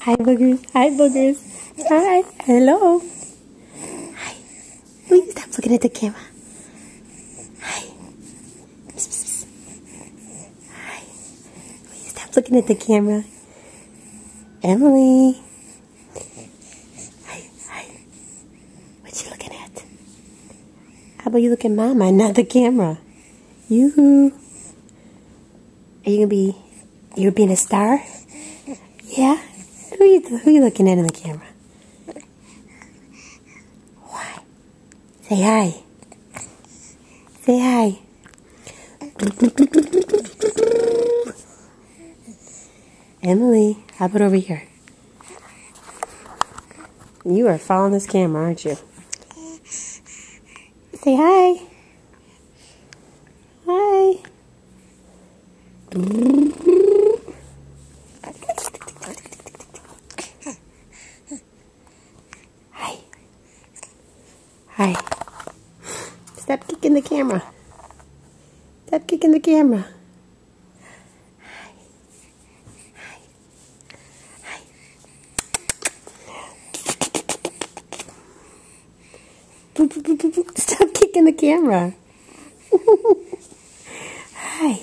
Hi, boogers. Hi, boogers. Hi. Hello. Hi. Will you stop looking at the camera? Hi. Hi. Will you stop looking at the camera? Emily. Hi. Hi. What you looking at? How about you look at Mama and not the camera? Yoo-hoo. Are you being a star? Yeah? Who you looking at in the camera? Why? Say hi. Say hi. Emily, how about over here? You are following this camera, aren't you? Say hi. Hi. Hi. Hi. Stop kicking the camera. Stop kicking the camera. Hi. Hi. Hi. Stop kicking the camera. Hi.